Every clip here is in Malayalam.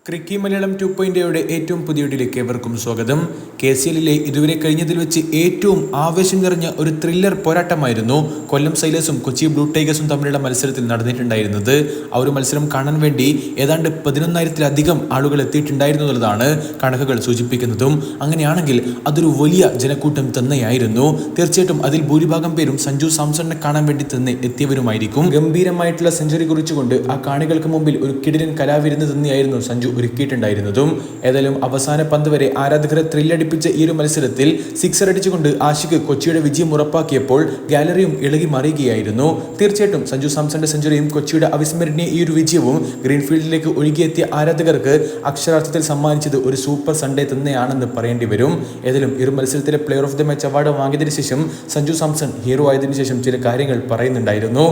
ക്രിക്കി മലയാളം 2.0യുടെ ഏറ്റവും പുതിയ വീഡിയോയിലേക്ക് ഏവർക്കും സ്വാഗതം. KCLലെ ഇതുവരെ കഴിഞ്ഞതിൽ വെച്ച് ഏറ്റവും ആവേശം നിറഞ്ഞ ഒരു ത്രില്ലർ പോരാട്ടമായിരുന്നു കൊല്ലം സൈലേഴ്സും കൊച്ചി ബ്ലൂ ടൈഗേഴ്സും തമ്മിലുള്ള മത്സരത്തിൽ നടന്നിട്ടുണ്ടായിരുന്നത്. ആ ഒരു മത്സരം കാണാൻ വേണ്ടി ഏതാണ്ട് 11,000-ലധികം ആളുകൾ എത്തിയിട്ടുണ്ടായിരുന്നു എന്നുള്ളതാണ് കണക്കുകൾ സൂചിപ്പിക്കുന്നതും. അങ്ങനെയാണെങ്കിൽ അതൊരു വലിയ ജനക്കൂട്ടം തന്നെയായിരുന്നു. തീർച്ചയായിട്ടും അതിൽ ഭൂരിഭാഗം പേരും സഞ്ജു സാംസണിനെ കാണാൻ വേണ്ടി തന്നെ എത്തിയവരുമായിരിക്കും. ഗംഭീരമായിട്ടുള്ള സെഞ്ചുറി കുറിച്ചുകൊണ്ട് ആ കാണികൾക്ക് മുമ്പിൽ ഒരു കിടിലൻ കലാവിരുന്ന് തന്നെയായിരുന്നു സഞ്ജു ഒരുക്കിയിട്ടുണ്ടായിരുന്നതും. ഏതായാലും അവസാന പന്ത് വരെ ആരാധകരെ ത്രില്ലടിപ്പിച്ച ഈ ഒരു മത്സരത്തിൽ സിക്സർ അടിച്ചുകൊണ്ട് ആഷിഖ് കൊച്ചിയുടെ വിജയം ഉറപ്പാക്കിയപ്പോൾ ഗാലറിയും ഇളകി മറിയുകയായിരുന്നു. തീർച്ചയായിട്ടും സഞ്ജു സാംസന്റെ സെഞ്ചുറിയും കൊച്ചിയുടെ അവിസ്മരണീയ ഈ ഒരു വിജയവും ഗ്രീൻഫീൽഡിലേക്ക് ഒഴുകിയെത്തിയ ആരാധകർക്ക് അക്ഷരാർത്ഥത്തിൽ സമ്മാനിച്ചത് ഒരു സൂപ്പർ സൺഡേ തന്നെയാണെന്ന് പറയേണ്ടി വരും. ഏതായാലും ഈ ഒരു മത്സരത്തിലെ player of the match award വാങ്ങിയതിനു ശേഷം സഞ്ജു സാംസൺ ഹീറോ ആയതിനു ശേഷം ചില കാര്യങ്ങൾ പറയുന്നുണ്ടായിരുന്നു.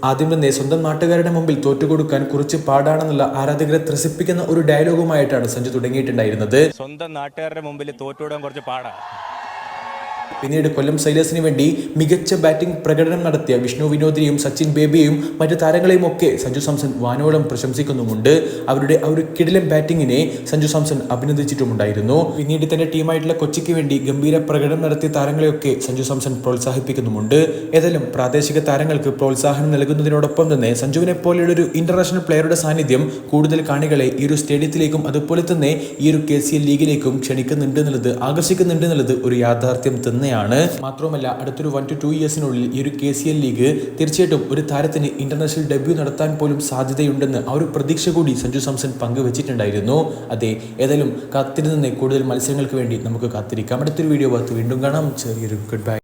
ആദ്യം തന്നെ സ്വന്തം നാട്ടുകാരുടെ മുമ്പിൽ തോറ്റുകൊടുക്കാൻ കുറച്ച് പാടാണെന്നുള്ള ആരാധകരെ ത്രസിപ്പിക്കുന്ന ഒരു ഡയലോഗുമായിട്ടാണ് സഞ്ജു തുടങ്ങിയിട്ടുണ്ടായിരുന്നത്. സ്വന്തം നാട്ടുകാരുടെ മുമ്പിൽ തോറ്റുകൊടുക്കാൻ കുറച്ച് പാടാണ്. പിന്നീട് കൊല്ലം സൈലേഴ്സിന് വേണ്ടി മികച്ച ബാറ്റിംഗ് പ്രകടനം നടത്തിയ വിഷ്ണു വിനോദിനെയും സച്ചിൻ ബേബിയെയും മറ്റു താരങ്ങളെയും ഒക്കെ സഞ്ജു സാംസൺ വാനോളം പ്രശംസിക്കുന്നുമുണ്ട്. അവരുടെ ആ ഒരു കിടിലൻ ബാറ്റിങ്ങിനെ സഞ്ജു സാംസൺ അഭിനന്ദിച്ചിട്ടുമുണ്ടായിരുന്നു. പിന്നീട് തന്റെ ടീമായിട്ടുള്ള കൊച്ചിക്ക് വേണ്ടി ഗംഭീര പ്രകടനം നടത്തിയ താരങ്ങളെയൊക്കെ സഞ്ജു സാംസൺ പ്രോത്സാഹിപ്പിക്കുന്നുമുണ്ട്. ഏതായാലും പ്രാദേശിക താരങ്ങൾക്ക് പ്രോത്സാഹനം നൽകുന്നതിനോടൊപ്പം തന്നെ സഞ്ജുവിനെ പോലെയുള്ള ഒരു ഇന്റർനാഷണൽ പ്ലെയറുടെ സാന്നിധ്യം കൂടുതൽ കാണികളെ ഈ ഒരു സ്റ്റേഡിയത്തിലേക്കും അതുപോലെ തന്നെ ഈ ഒരു KCL ലീഗിലേക്കും ക്ഷണിക്കുന്നുണ്ട് എന്നുള്ളത്, ആകർഷിക്കുന്നുണ്ട് എന്നുള്ളത് ഒരു യാഥാർത്ഥ്യം തന്നെയാണ്. മാത്രവുമല്ല അടുത്തൊരു 1 to 2 ഇയേഴ്സിനുള്ളിൽ ഈ ഒരു KCL ലീഗ് തീർച്ചയായിട്ടും ഒരു താരത്തിന് ഇന്റർനാഷണൽ ഡെബ്യൂ നടത്താൻ പോലും സാധ്യതയുണ്ടെന്ന് ആ ഒരു പ്രതീക്ഷ കൂടി സഞ്ജു സാംസൺ പങ്കുവച്ചിട്ടുണ്ടായിരുന്നു. അതെ, ഏതായാലും കാത്തിരുന്ന് കൂടുതൽ മത്സരങ്ങൾക്ക് വേണ്ടി നമുക്ക് കാത്തിരിക്കാം. അടുത്തൊരു വീഡിയോ ഭാഗത്ത് വീണ്ടും കാണാം. ചെറിയൊരു ഗുഡ് ബൈ.